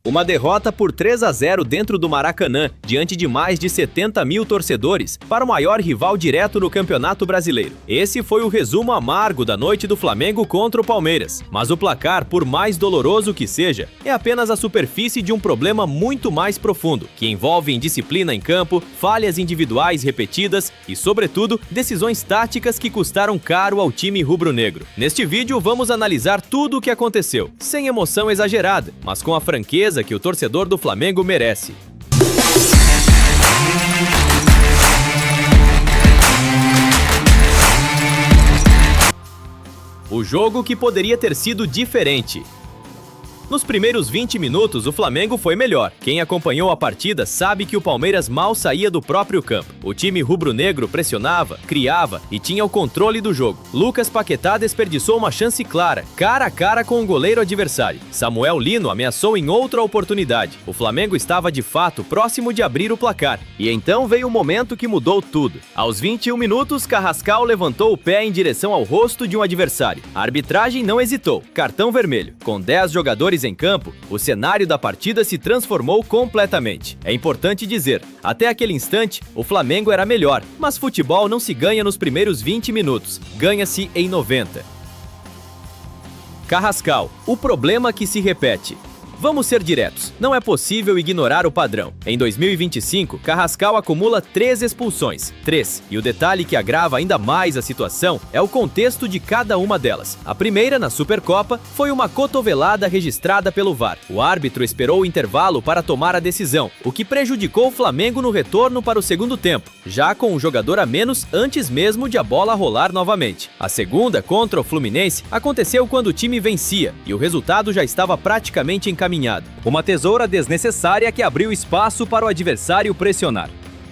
Uma derrota por 3-0 dentro do Maracanã, diante de mais de 70 mil torcedores, para o maior rival direto no Campeonato Brasileiro. Esse foi o resumo amargo da noite do Flamengo contra o Palmeiras. Mas o placar, por mais doloroso que seja, é apenas a superfície de um problema muito mais profundo, que envolve indisciplina em campo, falhas individuais repetidas e, sobretudo, decisões táticas que custaram caro ao time rubro-negro. Neste vídeo, vamos analisar tudo o que aconteceu, sem emoção exagerada, mas com a franqueza que o torcedor do Flamengo merece. O jogo que poderia ter sido diferente. Nos primeiros 20 minutos, o Flamengo foi melhor. Quem acompanhou a partida sabe que o Palmeiras mal saía do próprio campo. O time rubro-negro pressionava, criava e tinha o controle do jogo. Lucas Paquetá desperdiçou uma chance clara, cara a cara com o goleiro adversário. Samuel Lino ameaçou em outra oportunidade. O Flamengo estava de fato próximo de abrir o placar. E então veio o momento que mudou tudo. Aos 21 minutos, Carrascal levantou o pé em direção ao rosto de um adversário. A arbitragem não hesitou. Cartão vermelho. Com 10 jogadores em campo, o cenário da partida se transformou completamente. É importante dizer, até aquele instante, o Flamengo era melhor, mas futebol não se ganha nos primeiros 20 minutos, ganha-se em 90. Carrascal, o problema que se repete. Vamos ser diretos, não é possível ignorar o padrão. Em 2025, Carrascal acumula 3 expulsões. 3. E o detalhe que agrava ainda mais a situação é o contexto de cada uma delas. A primeira, na Supercopa, foi uma cotovelada registrada pelo VAR. O árbitro esperou o intervalo para tomar a decisão, o que prejudicou o Flamengo no retorno para o segundo tempo, já com um jogador a menos antes mesmo de a bola rolar novamente. A segunda, contra o Fluminense, aconteceu quando o time vencia e o resultado já estava praticamente encaminhado. Uma tesoura desnecessária que abriu espaço para o adversário pressionar.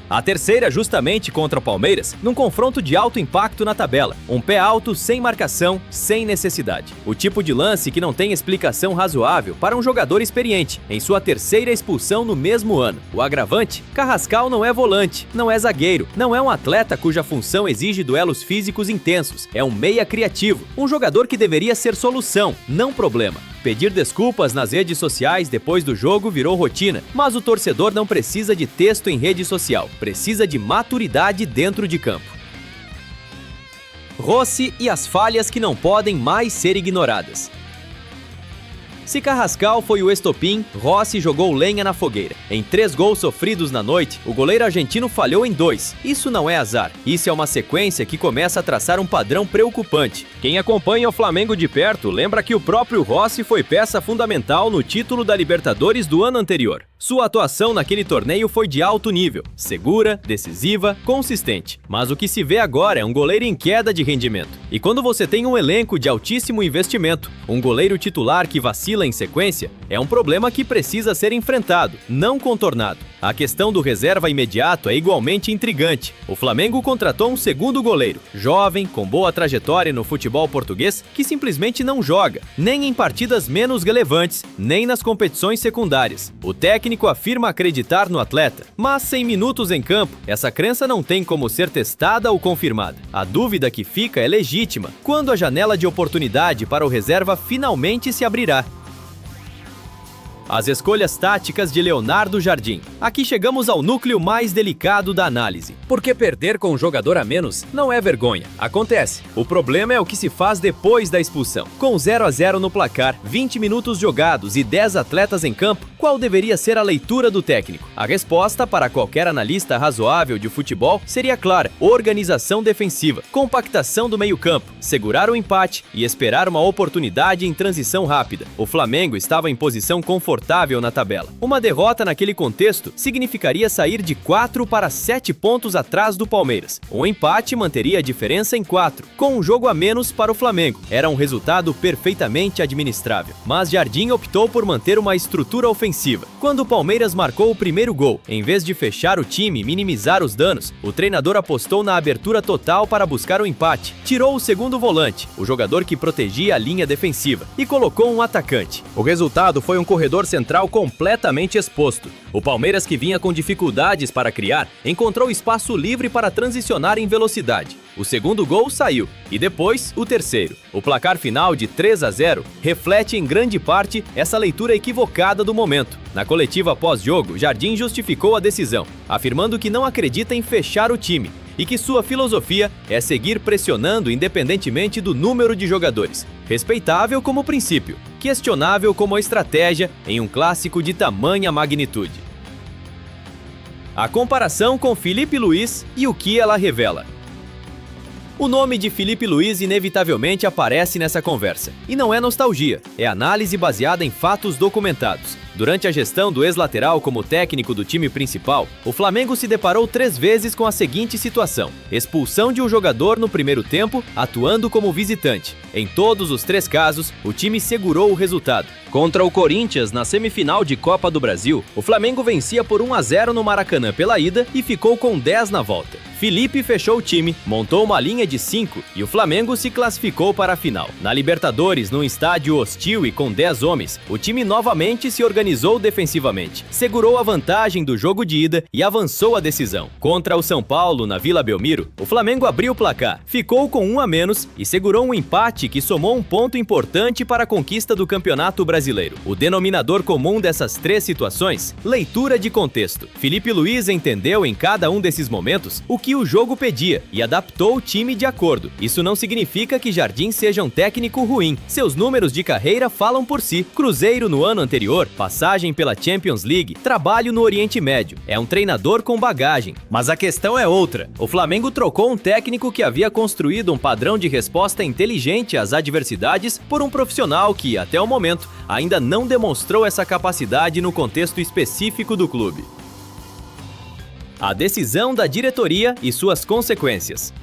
A terceira, justamente contra o Palmeiras, num confronto de alto impacto na tabela. Um pé alto, sem marcação, sem necessidade. O tipo de lance que não tem explicação razoável para um jogador experiente, em sua terceira expulsão no mesmo ano. O agravante? Carrascal não é volante, não é zagueiro, não é um atleta cuja função exige duelos físicos intensos. É um meia criativo, um jogador que deveria ser solução, não problema. Pedir desculpas nas redes sociais depois do jogo virou rotina, mas o torcedor não precisa de texto em rede social, precisa de maturidade dentro de campo. Rossi e as falhas que não podem mais ser ignoradas. Se Carrascal foi o estopim, Rossi jogou lenha na fogueira. Em 3 gols sofridos na noite, o goleiro argentino falhou em 2. Isso não é azar. Isso é uma sequência que começa a traçar um padrão preocupante. Quem acompanha o Flamengo de perto lembra que o próprio Rossi foi peça fundamental no título da Libertadores do ano anterior. Sua atuação naquele torneio foi de alto nível, segura, decisiva, consistente. Mas o que se vê agora é um goleiro em queda de rendimento. E quando você tem um elenco de altíssimo investimento, um goleiro titular que vacila em sequência, é um problema que precisa ser enfrentado, não contornado. A questão do reserva imediato é igualmente intrigante. O Flamengo contratou um segundo goleiro, jovem, com boa trajetória no futebol português, que simplesmente não joga, nem em partidas menos relevantes, nem nas competições secundárias. O técnico afirma acreditar no atleta, mas sem minutos em campo, essa crença não tem como ser testada ou confirmada. A dúvida que fica é legítima, quando a janela de oportunidade para o reserva finalmente se abrirá. As escolhas táticas de Leonardo Jardim. Aqui chegamos ao núcleo mais delicado da análise. Porque perder com um jogador a menos não é vergonha. Acontece. O problema é o que se faz depois da expulsão. Com 0-0 no placar, 20 minutos jogados e 10 atletas em campo, qual deveria ser a leitura do técnico? A resposta para qualquer analista razoável de futebol seria clara: organização defensiva, compactação do meio-campo, segurar o empate e esperar uma oportunidade em transição rápida. O Flamengo estava em posição confortável na tabela. Uma derrota naquele contexto significaria sair de 4 para 7 pontos atrás do Palmeiras. Um empate manteria a diferença em 4, com um jogo a menos para o Flamengo. Era um resultado perfeitamente administrável. Mas Jardim optou por manter uma estrutura ofensiva. Quando o Palmeiras marcou o primeiro gol, em vez de fechar o time e minimizar os danos, o treinador apostou na abertura total para buscar o empate. Tirou o segundo volante, o jogador que protegia a linha defensiva, e colocou um atacante. O resultado foi um corredor central completamente exposto. O Palmeiras, que vinha com dificuldades para criar, encontrou espaço livre para transicionar em velocidade. o segundo gol saiu e depois o terceiro. O placar final de 3-0 reflete em grande parte essa leitura equivocada do momento. Na coletiva pós-jogo, Jardim justificou a decisão, afirmando que não acredita em fechar o time e que sua filosofia é seguir pressionando independentemente do número de jogadores. Respeitável como princípio, questionável como estratégia em um clássico de tamanha magnitude. A comparação com Filipe Luís e o que ela revela. O nome de Filipe Luís inevitavelmente aparece nessa conversa. E não é nostalgia, é análise baseada em fatos documentados. Durante a gestão do ex-lateral como técnico do time principal, o Flamengo se deparou 3 vezes com a seguinte situação: expulsão de um jogador no primeiro tempo, atuando como visitante. Em todos os 3 casos, o time segurou o resultado. Contra o Corinthians, na semifinal de Copa do Brasil, o Flamengo vencia por 1-0 no Maracanã pela ida e ficou com 10 na volta. Filipe fechou o time, montou uma linha de 5 e o Flamengo se classificou para a final. Na Libertadores, num estádio hostil e com 10 homens, o time novamente se organizou defensivamente, segurou a vantagem do jogo de ida e avançou a decisão. Contra o São Paulo, na Vila Belmiro, o Flamengo abriu o placar, ficou com 1 a menos e segurou um empate que somou um ponto importante para a conquista do Campeonato Brasileiro. O denominador comum dessas 3 situações? Leitura de contexto. Filipe Luís entendeu em cada um desses momentos o que o jogo pedia e adaptou o time de acordo. Isso não significa que Jardim seja um técnico ruim. Seus números de carreira falam por si. Cruzeiro no ano anterior, passagem pela Champions League, trabalho no Oriente Médio. É um treinador com bagagem. Mas a questão é outra. O Flamengo trocou um técnico que havia construído um padrão de resposta inteligente às adversidades por um profissional que, até o momento, ainda não demonstrou essa capacidade no contexto específico do clube. A decisão da diretoria e suas consequências.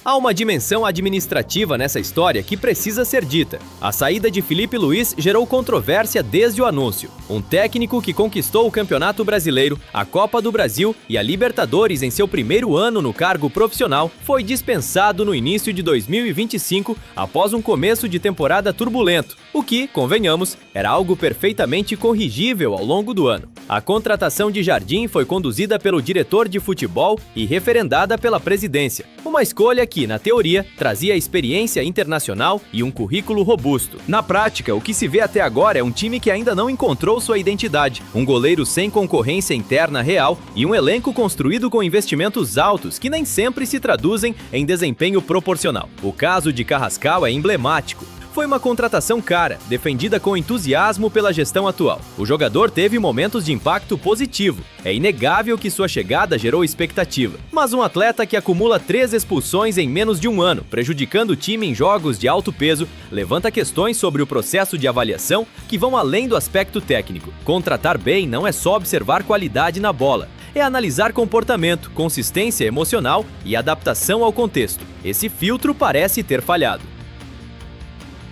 Há uma dimensão administrativa nessa história que precisa ser dita. A saída de Filipe Luís gerou controvérsia desde o anúncio. Um técnico que conquistou o Campeonato Brasileiro, a Copa do Brasil e a Libertadores em seu primeiro ano no cargo profissional foi dispensado no início de 2025 após um começo de temporada turbulento, o que, convenhamos, era algo perfeitamente corrigível ao longo do ano. A contratação de Jardim foi conduzida pelo diretor de futebol e referendada pela presidência. Uma escolha que, na teoria, trazia experiência internacional e um currículo robusto. Na prática, o que se vê até agora é um time que ainda não encontrou sua identidade, um goleiro sem concorrência interna real e um elenco construído com investimentos altos que nem sempre se traduzem em desempenho proporcional. O caso de Carrascal é emblemático. Foi uma contratação cara, defendida com entusiasmo pela gestão atual. O jogador teve momentos de impacto positivo. É inegável que sua chegada gerou expectativa. Mas um atleta que acumula 3 expulsões em menos de um ano, prejudicando o time em jogos de alto peso, levanta questões sobre o processo de avaliação que vão além do aspecto técnico. Contratar bem não é só observar qualidade na bola. É analisar comportamento, consistência emocional e adaptação ao contexto. Esse filtro parece ter falhado.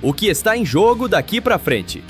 O que está em jogo daqui para frente?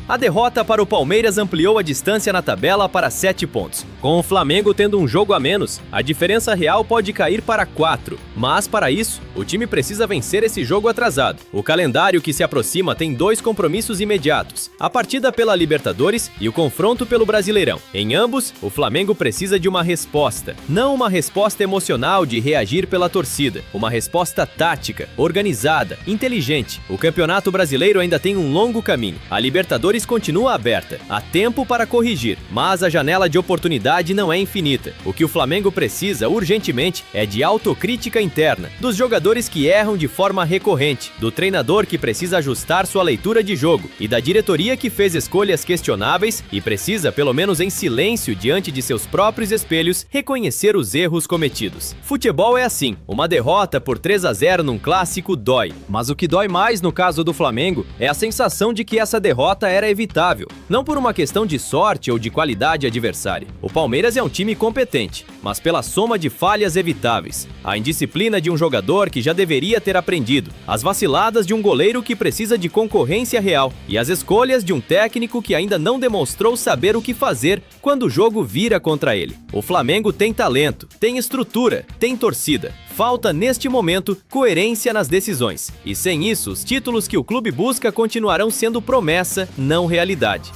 A derrota para o Palmeiras ampliou a distância na tabela para 7 pontos. Com o Flamengo tendo um jogo a menos, a diferença real pode cair para 4. Mas, para isso, o time precisa vencer esse jogo atrasado. O calendário que se aproxima tem 2 compromissos imediatos: a partida pela Libertadores e o confronto pelo Brasileirão. Em ambos, o Flamengo precisa de uma resposta. Não uma resposta emocional de reagir pela torcida. Uma resposta tática, organizada, inteligente. O Campeonato Brasileiro ainda tem um longo caminho. A Libertadores continua aberta. Há tempo para corrigir, mas a janela de oportunidade não é infinita. O que o Flamengo precisa urgentemente é de autocrítica interna, dos jogadores que erram de forma recorrente, do treinador que precisa ajustar sua leitura de jogo e da diretoria que fez escolhas questionáveis e precisa, pelo menos em silêncio diante de seus próprios espelhos, reconhecer os erros cometidos. Futebol é assim, uma derrota por 3-0 num clássico dói, mas o que dói mais no caso do Flamengo é a sensação de que essa derrota era evitável, não por uma questão de sorte ou de qualidade adversária. O Palmeiras é um time competente, mas pela soma de falhas evitáveis. A indisciplina de um jogador que já deveria ter aprendido, as vaciladas de um goleiro que precisa de concorrência real e as escolhas de um técnico que ainda não demonstrou saber o que fazer quando o jogo vira contra ele. O Flamengo tem talento, tem estrutura, tem torcida. Falta, neste momento, coerência nas decisões. E sem isso, os títulos que o clube busca continuarão sendo promessa, não realidade.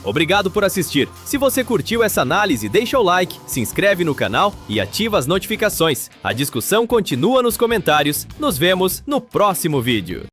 Obrigado por assistir. Se você curtiu essa análise, deixa o like, se inscreve no canal e ativa as notificações. A discussão continua nos comentários. Nos vemos no próximo vídeo.